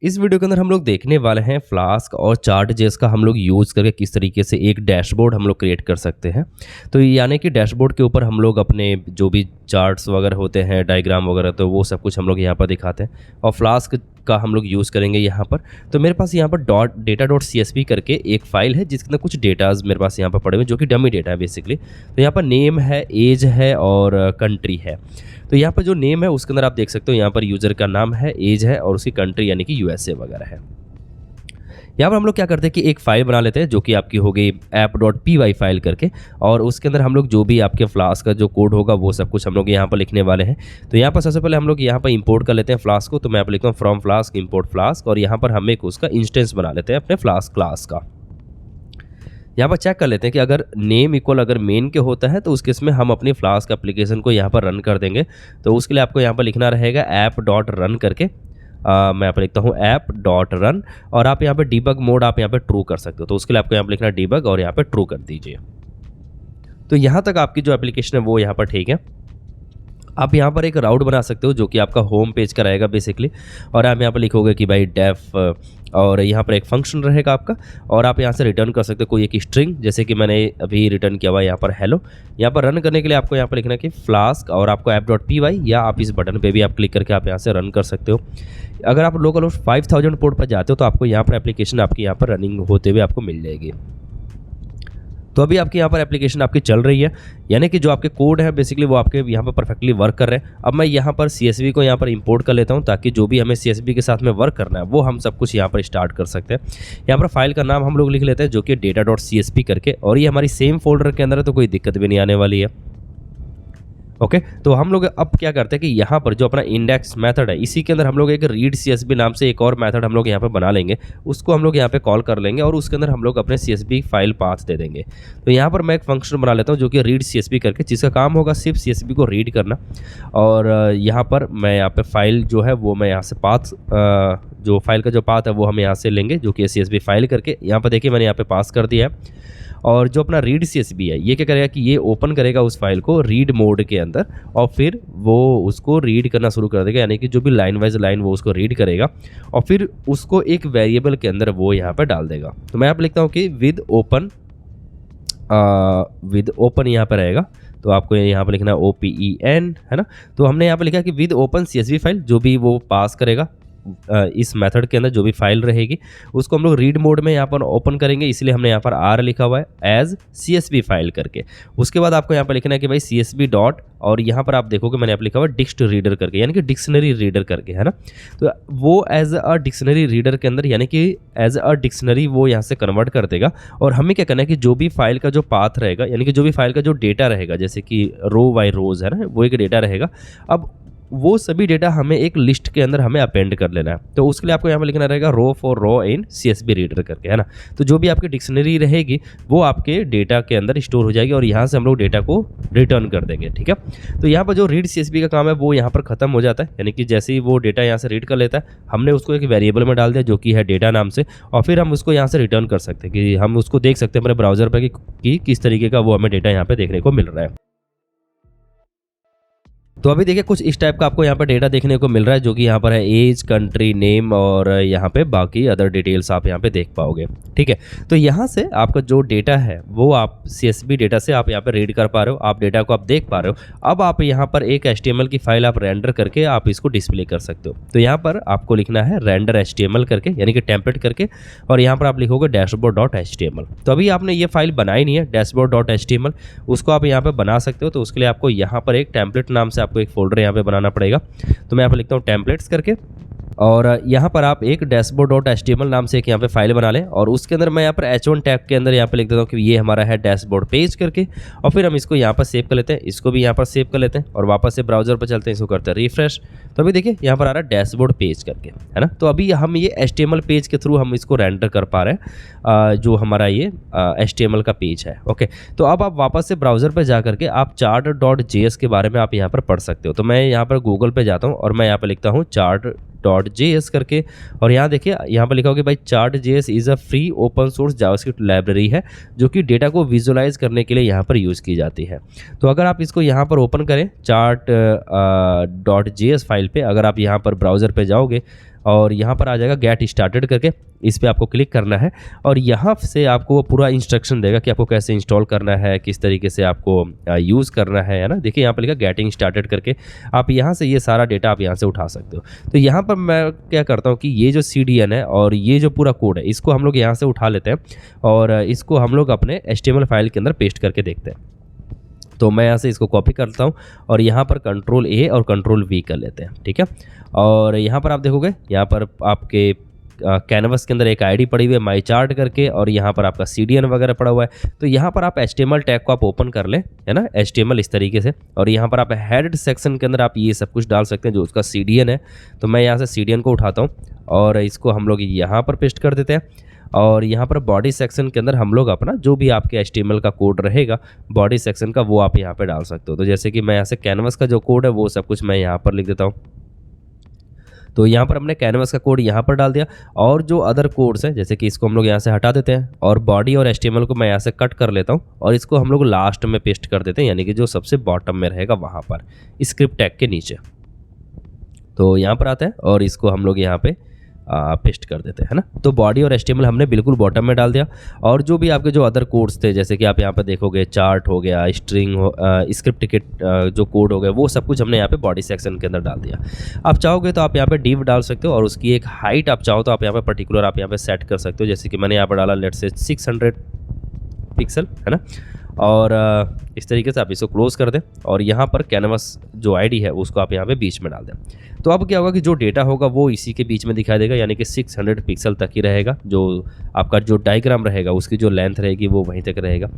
इस वीडियो के अंदर हम लोग देखने वाले हैं फ्लास्क और चार्ट जेएस का हम लोग यूज़ करके किस तरीके से एक डैशबोर्ड हम लोग क्रिएट कर सकते हैं। तो यानी कि डैशबोर्ड के ऊपर हम लोग अपने जो भी चार्ट्स वगैरह होते हैं, डायग्राम वगैरह, तो वो सब कुछ हम लोग यहाँ पर दिखाते हैं और फ्लास्क का हम लोग यूज़ करेंगे यहाँ पर। तो मेरे पास यहाँ पर data.csv करके एक फ़ाइल है जिसके अंदर कुछ डेटाज मेरे पास यहाँ पर पड़े हुए हैं जो कि डमी डेटा है बेसिकली। तो यहाँ पर नेम है, एज है और कंट्री है। तो यहाँ पर जो नेम है उसके अंदर आप देख सकते हो यहाँ पर यूज़र का नाम है, एज है और उसकी कंट्री यानी कि यूएसए वगैरह है। यहाँ पर हम लोग क्या करते हैं कि एक फ़ाइल बना लेते हैं जो कि आपकी हो गई app.py फाइल करके, और उसके अंदर हम लोग जो भी आपके फ्लास्क का जो कोड होगा वो सब कुछ हम लोग यहाँ पर लिखने वाले हैं। तो यहाँ पर सबसे पहले हम लोग यहाँ पर इंपोर्ट कर लेते हैं फ्लास्क को। तो मैं यहाँ पर लिखता हूँ फ्रॉम फ्लास्क इंपोर्ट फ्लास्क, और यहाँ पर हम एक उसका इंस्टेंस बना लेते हैं अपने फ्लास्क क्लास का। यहाँ पर चेक कर लेते हैं कि अगर नेम इक्वल अगर मेन के होता है तो उस केस में हम अपनी फ्लास्क एप्लीकेशन को यहाँ पर रन कर देंगे। तो उसके लिए आपको यहाँ पर लिखना रहेगा app.run करके। मैं यहाँ पर लिखता हूँ app.run, और आप यहाँ पे डीबग मोड आप यहाँ पे ट्रू कर सकते हो। तो उसके लिए आपको यहाँ पर लिखना डीबग और यहाँ पे ट्रू कर दीजिए। तो यहाँ तक आपकी जो एप्लीकेशन है वो यहाँ पर ठीक है। आप यहाँ पर एक राउट बना सकते हो जो कि आपका होम पेज का रहेगा बेसिकली, और आप यहाँ पर लिखोगे कि भाई डेफ, और यहाँ पर एक फंक्शन रहेगा आपका, और आप यहाँ से रिटर्न कर सकते हो कोई एक स्ट्रिंग, जैसे कि मैंने अभी रिटर्न किया हुआ यहाँ पर हेलो। यहाँ पर रन करने के लिए आपको यहाँ पर लिखना है कि फ्लास्क और आपको app.py, या आप इस बटन पे भी आप क्लिक करके आप यहाँ से रन कर सकते हो। अगर आप लोकल 5000 पोर्ट पर जाते हो तो आपको यहाँ पर एप्लीकेशन आपकी यहाँ पर रनिंग होते हुए आपको मिल जाएगी। तो अभी आपकी यहाँ पर एप्लीकेशन आपकी चल रही है, यानी कि जो आपके कोड है बेसिकली वो आपके यहाँ पर परफेक्टली वर्क कर रहे हैं। अब मैं यहाँ पर CSV को यहाँ पर इंपोर्ट कर लेता हूँ ताकि जो भी हमें CSV के साथ में वर्क करना है वो हम सब कुछ यहाँ पर स्टार्ट कर सकते हैं। यहाँ पर फाइल का नाम हम लोग लिख लेते हैं जो कि data.csv करके, और ये हमारी सेम फोल्डर के अंदर है तो कोई दिक्कत भी नहीं आने वाली है। ओके, तो हम लोग अब क्या करते हैं कि यहाँ पर जो अपना इंडेक्स मेथड है इसी के अंदर हम लोग एक रीड CSV नाम से एक और मेथड हम लोग यहाँ पर बना लेंगे। उसको हम लोग यहाँ पे कॉल कर लेंगे और उसके अंदर हम लोग अपने CSV फाइल पाथ दे देंगे। तो यहाँ पर मैं एक फंक्शन बना लेता हूँ जो कि रीड CSV करके, जिसका काम होगा सिर्फ CSV को रीड करना। और यहाँ पर मैं यहाँ पे फाइल जो है वो मैं यहाँ से पाथ, जो फाइल का जो पाथ है वो हम यहाँ से लेंगे जो कि CSV फाइल करके, यहाँ पर देखिए मैंने यहाँ पे पास कर दिया है। और जो अपना रीड CSV है ये क्या करेगा कि ये ओपन करेगा उस फाइल को रीड मोड के अंदर, और फिर वो उसको रीड करना शुरू कर देगा, यानी कि जो भी लाइन वाइज लाइन वो उसको रीड करेगा और फिर उसको एक वेरिएबल के अंदर वो यहाँ पर डाल देगा। तो मैं यहाँ पर लिखता हूँ कि विद ओपन यहाँ पर रहेगा, तो आपको यहाँ पर लिखना OPEN है ना। तो हमने यहाँ पर लिखा कि विद ओपन CSV फाइल, जो भी वो पास करेगा इस मेथड के अंदर जो भी फाइल रहेगी उसको हम लोग रीड मोड में यहाँ पर ओपन करेंगे, इसलिए हमने यहाँ पर R लिखा हुआ है एज CSV फाइल करके। उसके बाद आपको यहाँ पर लिखना है कि भाई CSV डॉट, और यहाँ पर आप देखोगे मैंने यहाँ पर लिखा हुआ है डिक्स्ट रीडर करके, यानी कि डिक्शनरी रीडर करके है ना। तो वो एज अ डिक्शनरी रीडर के अंदर, यानी कि एज अ डिक्शनरी वो यहाँ से कन्वर्ट कर देगा। और हमें क्या करना है कि जो भी फाइल का जो पाथ रहेगा, यानी कि जो भी फाइल का जो डेटा रहेगा, जैसे कि रो बाय रोज है ना, वो एक डेटा रहेगा। अब वो सभी डेटा हमें एक लिस्ट के अंदर हमें अपेंड कर लेना है। तो उसके लिए आपको यहाँ पर लिखना रहेगा row for row in CSV reader करके, है ना। तो जो भी आपकी डिक्शनरी रहेगी वो आपके डेटा के अंदर स्टोर हो जाएगी और यहाँ से हम लोग डेटा को रिटर्न कर देंगे, ठीक है। तो यहाँ पर जो रीड CSV का काम है वो यहाँ पर खत्म हो जाता है, यानी कि जैसे ही वो डेटा यहाँ से रीड कर लेता है हमने उसको एक वेरिएबल में डाल दिया जो कि है डेटा नाम से, और फिर हम उसको यहाँ से रिटर्न कर सकते हैं कि हम उसको देख सकते हैं अपने ब्राउजर पर कि किस तरीके का वो हमें डेटा यहाँ पे देखने को मिल रहा है। तो अभी देखिए कुछ इस टाइप का आपको यहाँ पर डेटा देखने को मिल रहा है जो कि यहाँ पर है एज, कंट्री, नेम, और यहाँ पे बाकी अदर डिटेल्स आप यहाँ पे देख पाओगे, ठीक है। तो यहाँ से आपका जो डेटा है वो आप CSV डेटा से आप यहाँ पे रीड कर पा रहे हो, आप डेटा को आप देख पा रहे हो। अब आप यहाँ पर एक HTML की फाइल आप रेंडर करके आप इसको डिस्प्ले कर सकते हो। तो यहाँ पर आपको लिखना है रेंडर HTML करके, यानी कि टेम्पलेट करके, और यहाँ पर आप लिखोगे dashboard.html। तो अभी आपने ये फाइल बनाई नहीं है dashboard.html, उसको आप यहाँ पर बना सकते हो। तो उसके लिए आपको यहाँ पर एक टेम्पलेट नाम से आपको एक फोल्डर यहाँ पे बनाना पड़ेगा। तो मैं यहाँ पे लिखता हूँ टेम्पलेट्स करके, और यहाँ पर आप एक dashboard.html नाम से एक यहाँ पे फाइल बना लें, और उसके अंदर मैं यहाँ पर H1 टैग के अंदर यहाँ पे लिख देता हूँ कि ये हमारा है डैशबोर्ड पेज करके, और फिर हम इसको यहाँ पर सेव कर लेते हैं, इसको भी यहाँ पर सेव कर लेते हैं और वापस से ब्राउजर पर चलते हैं, इसको करते हैं रिफ्रेश। तो अभी देखिए यहाँ पर आ रहा है डैशबोर्ड पेज करके, है ना। तो अभी हम ये HTML पेज के थ्रू हम इसको रेंडर कर पा रहे हैं, जो हमारा ये HTML का पेज है। ओके, तो अब आप वापस से ब्राउजर पर जा करके आप chart.js के बारे में आप यहाँ पर पढ़ सकते हो। तो मैं यहाँ पर गूगल पे जाता हूँ और मैं यहाँ पर लिखता हूँ chart.js करके, और यहाँ देखिए यहाँ पर लिखा होगा भाई Chart.js is a free open source JavaScript library है जो कि डेटा को विजुअलाइज करने के लिए यहाँ पर यूज़ की जाती है। तो अगर आप इसको यहाँ पर ओपन करें chart.js फाइल पे, अगर आप यहाँ पर ब्राउज़र पे जाओगे और यहाँ पर आ जाएगा गेट स्टार्टेड करके, इस पर आपको क्लिक करना है और यहाँ से आपको वो पूरा इंस्ट्रक्शन देगा कि आपको कैसे इंस्टॉल करना है, किस तरीके से आपको यूज़ करना है ना। देखिए यहाँ पर लिखा गेटिंग स्टार्टेड करके, आप यहाँ से ये सारा डेटा आप यहाँ से उठा सकते हो। तो यहाँ पर मैं क्या करता हूँ कि ये जो CDN है और ये जो पूरा कोड है इसको हम लोग यहाँ से उठा लेते हैं और इसको हम लोग अपने HTML फाइल के अंदर पेस्ट करके देखते हैं। तो मैं यहाँ से इसको कॉपी करता हूँ और यहाँ पर Ctrl+A और Ctrl+V कर लेते हैं, ठीक है। और यहाँ पर आप देखोगे, यहाँ पर आपके कैनवस के अंदर एक आईडी पड़ी हुई है माई चार्ट करके और यहाँ पर आपका CDN वगैरह पड़ा हुआ है। तो यहाँ पर आप HTML टैग को आप ओपन कर लें, है ना, HTML इस तरीके से, और यहाँ पर आप हेड सेक्शन के अंदर आप ये सब कुछ डाल सकते हैं जो उसका CDN है। तो मैं यहाँ से CDN को उठाता हूँ और इसको हम लोग यहाँ पर पेस्ट कर देते हैं और यहाँ पर बॉडी सेक्शन के अंदर हम लोग अपना जो भी आपके HTML का कोड रहेगा बॉडी सेक्शन का वो आप यहाँ पे डाल सकते हो। तो जैसे कि मैं यहाँ से कैनवस का जो कोड है वो सब कुछ मैं यहाँ पर लिख देता हूँ। तो यहाँ पर हमने कैनवस का कोड यहाँ पर डाल दिया और जो अदर कोड्स हैं जैसे कि इसको हम लोग यहाँ से हटा देते हैं और बॉडी और HTML को मैं यहाँ से कट कर लेता हूँ और इसको हम लोग लास्ट में पेस्ट कर देते हैं, यानी कि जो सबसे बॉटम में रहेगा वहाँ पर स्क्रिप्ट टैग के नीचे। तो यहाँ पर आते हैं और इसको हम लोग यहाँ पे पेस्ट कर देते हैं ना। तो बॉडी और HTML हमने बिल्कुल बॉटम में डाल दिया और जो भी आपके जो अदर कोड्स थे जैसे कि आप यहाँ पे देखोगे चार्ट हो गया, स्ट्रिंग हो, स्क्रिप्ट टिकट जो कोड हो गया वो सब कुछ हमने यहाँ पे बॉडी सेक्शन के अंदर डाल दिया। आप चाहोगे तो आप यहाँ पे डिव डाल सकते हो और उसकी एक हाइट आप चाहो तो आप यहाँ पे पर्टिकुलर आप यहाँ पे सेट कर सकते हो। जैसे कि मैंने यहाँ पर डाला लेट्स से 600 पिक्सल, है ना। और इस तरीके से आप इसको क्लोज कर दें और यहाँ पर कैनवस जो आईडी है उसको आप यहाँ पे बीच में डाल दें। तो अब क्या होगा कि जो डेटा होगा वो इसी के बीच में दिखाई देगा, यानी कि 600 पिक्सल तक ही रहेगा। जो आपका जो डायग्राम रहेगा उसकी जो लेंथ रहेगी वो वहीं तक रहेगा।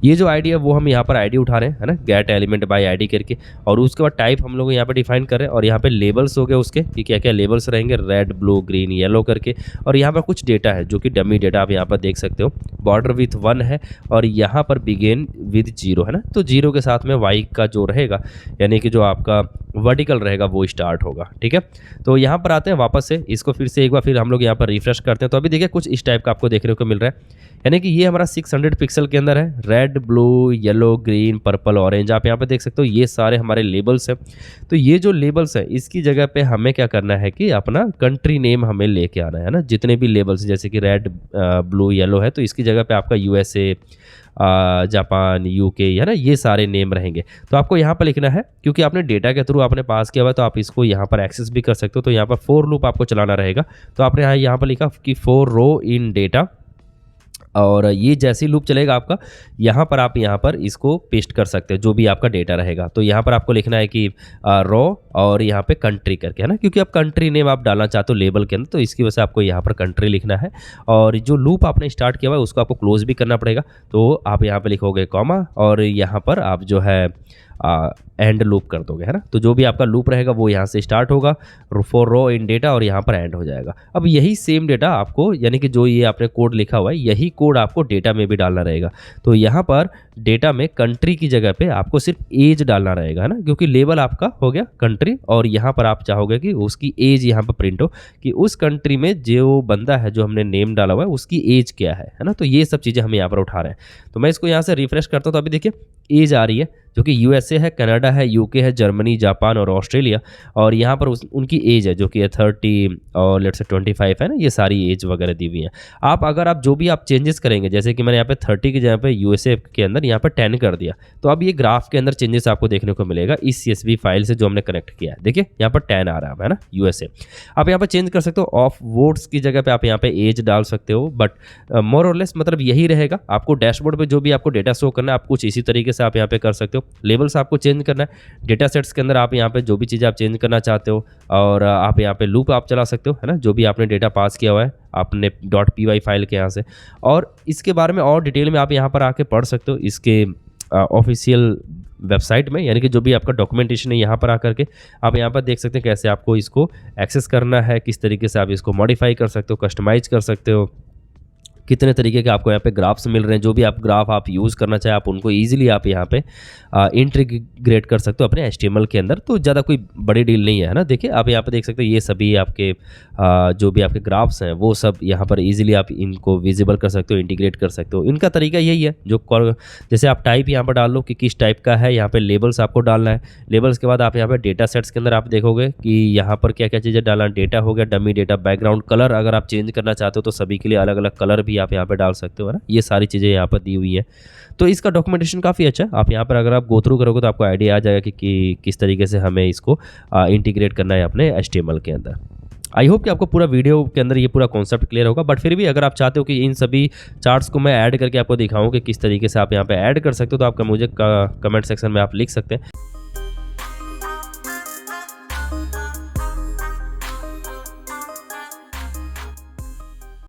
ये जो आईडी है वो हम यहाँ पर आईडी उठा रहे हैं, है ना, गेट एलिमेंट बाय आईडी करके, और उसके बाद टाइप हम लोग यहाँ पर डिफाइन कर रहे हैं और यहाँ पे लेबल्स हो गए उसके कि क्या क्या लेबल्स रहेंगे, रेड, ब्लू, ग्रीन, येलो करके। और यहाँ पर कुछ डेटा है जो कि डमी डेटा आप यहाँ पर देख सकते हो। बॉर्डर विथ 1 है और यहाँ पर बिगेन विद 0 है ना। तो 0 के साथ में वाई का जो रहेगा यानी कि जो आपका वर्टिकल रहेगा वो स्टार्ट होगा, ठीक है। तो यहाँ पर आते हैं वापस से, इसको फिर से एक बार फिर हम लोग यहाँ पर रिफ्रेश करते हैं। तो अभी देखिए कुछ इस टाइप का आपको देखने को मिल रहा है, यानी कि ये हमारा 600 पिक्सल के अंदर है। Red, blue, yellow, green, purple, orange, आप यहाँ पे देख सकते हो ये सारे हमारे लेबल्स हैं। तो ये जो लेबल्स है इसकी जगह पे हमें क्या करना है कि अपना कंट्री नेम हमें लेके आना है ना। जितने भी लेबल्स जैसे कि रेड, ब्लू, येलो है तो इसकी जगह पे आपका USA, जापान, UK, है ना, ये सारे नेम रहेंगे। तो आपको यहाँ पर लिखना है क्योंकि आपने डेटा के थ्रू आपने पास किया हुआ है तो आप इसको यहाँ पर एक्सेस भी कर सकते हो। तो यहाँ पर फॉर लूप आपको चलाना रहेगा। तो आपने यहाँ पर लिखा कि फॉर रो इन डेटा, और ये जैसे ही लूप चलेगा आपका यहाँ पर आप यहाँ पर इसको पेस्ट कर सकते हो जो भी आपका डेटा रहेगा। तो यहाँ पर आपको लिखना है कि रो और यहाँ पे कंट्री करके, है ना, क्योंकि आप कंट्री नेम आप डालना चाहते हो लेबल के अंदर, तो इसकी वजह से आपको यहाँ पर कंट्री लिखना है। और जो लूप आपने स्टार्ट किया हुआ है उसको आपको क्लोज भी करना पड़ेगा। तो आप यहाँ पे लिखोगे कॉमा और यहाँ पर आप जो है एंड लूप कर दोगे, है ना। तो जो भी आपका लूप रहेगा वो यहाँ से स्टार्ट होगा फॉर रो इन डेटा और यहाँ पर एंड हो जाएगा। अब यही सेम डेटा आपको, यानी कि जो ये आपने कोड लिखा हुआ है यही कोड आपको डेटा में भी डालना रहेगा। तो यहाँ पर डेटा में कंट्री की जगह पे आपको सिर्फ एज डालना रहेगा, है ना, क्योंकि लेबल आपका हो गया कंट्री और यहाँ पर आप चाहोगे कि उसकी एज यहाँ पर प्रिंट हो कि उस कंट्री में जो बंदा है जो हमने नेम डाला हुआ है उसकी एज क्या है ना। तो ये सब चीज़ें हम यहाँ पर उठा रहे हैं। तो मैं इसको यहाँ से रिफ्रेश करता हूँ तो अभी देखिए एज आ रही है जो कि USA है, कनाडा है, UK है, जर्मनी, जापान और ऑस्ट्रेलिया, और यहाँ पर उनकी एज है जो कि 30 और लेट्स से 25 है ना। ये सारी एज वगैरह दी हुई है। अगर आप जो भी आप चेंजेस करेंगे जैसे कि मैंने यहाँ पे 30 की जगह पे USA के अंदर यहाँ पर 10 कर दिया तो अब ये ग्राफ के अंदर चेंजेस आपको देखने को मिलेगा इस CSV फाइल से जो हमने कनेक्ट किया है। देखिए यहाँ पर 10 आ रहा है ना USA। आप यहाँ पर चेंज कर सकते हो, ऑफ वोट्स की जगह पे आप यहाँ पे एज डाल सकते हो, बट मोर और लेस मतलब यही रहेगा। आपको डैशबोर्ड पे जो भी आपको डेटा शो करना है आप कुछ इसी तरीके से आप यहाँ पे कर सकते हो। लेवल्स आपको चेंज करना है, डेटा सेट्स के अंदर आप यहाँ पे जो भी चीज़ें आप चेंज करना चाहते हो, और आप यहाँ पे लूप आप चला सकते हो, है ना, जो भी आपने डेटा पास किया हुआ है आपने .py फाइल के यहाँ से। और इसके बारे में और डिटेल में आप यहाँ पर आके पढ़ सकते हो इसके ऑफिशियल वेबसाइट में, यानी कि जो भी आपका डॉक्यूमेंटेशन है यहाँ पर आकर के आप यहाँ पर देख सकते हैं कैसे आपको इसको एक्सेस करना है, किस तरीके से आप इसको मॉडिफाई कर सकते हो, कस्टमाइज कर सकते हो, कितने तरीके के आपको यहाँ पे ग्राफ्स मिल रहे हैं। जो भी आप ग्राफ आप यूज़ करना चाहें आप उनको ईजिली आप यहाँ पे इंटीग्रेट कर सकते हो अपने HTML के अंदर। तो ज़्यादा कोई बड़ी डील नहीं है ना। देखिए आप यहाँ पे देख सकते हो ये सभी आपके जो भी आपके ग्राफ्स हैं वो सब यहाँ पर ईजिली आप इनको विजिबल कर सकते हो, इंटीग्रेट कर सकते हो। इनका तरीका यही है, जैसे आप टाइप यहाँ पर डाल लो कि किस टाइप का है, यहाँ पे लेबल्स आपको डालना है। लेबल्स के बाद आप यहाँ पे डेटा सेट्स के अंदर आप देखोगे कि यहाँ पर क्या क्या चीज़ें डालना। डेटा हो गया, डमी डेटा, बैकग्राउंड कलर अगर आप चेंज करना चाहते हो तो सभी के लिए अलग अलग कलर भी आप यहाँ पे डाल सकते हो, है ना। ये सारी चीज़ें यहाँ पर दी हुई है। तो इसका डॉक्यूमेंटेशन काफ़ी अच्छा है। आप यहाँ पर अगर आप गो थ्रू करोगे तो आपको आइडिया आ जाएगा कि किस तरीके से हमें इसको इंटीग्रेट करना है अपने HTML के अंदर। आई होप कि आपको पूरा वीडियो के अंदर ये पूरा कॉन्सेप्ट क्लियर होगा। बट फिर भी अगर आप चाहते हो कि इन सभी चार्ट्स को मैं ऐड करके आपको दिखाऊं कि किस तरीके से आप यहाँ पे ऐड कर सकते हो तो आपका मुझे कमेंट सेक्शन में आप लिख सकते हैं।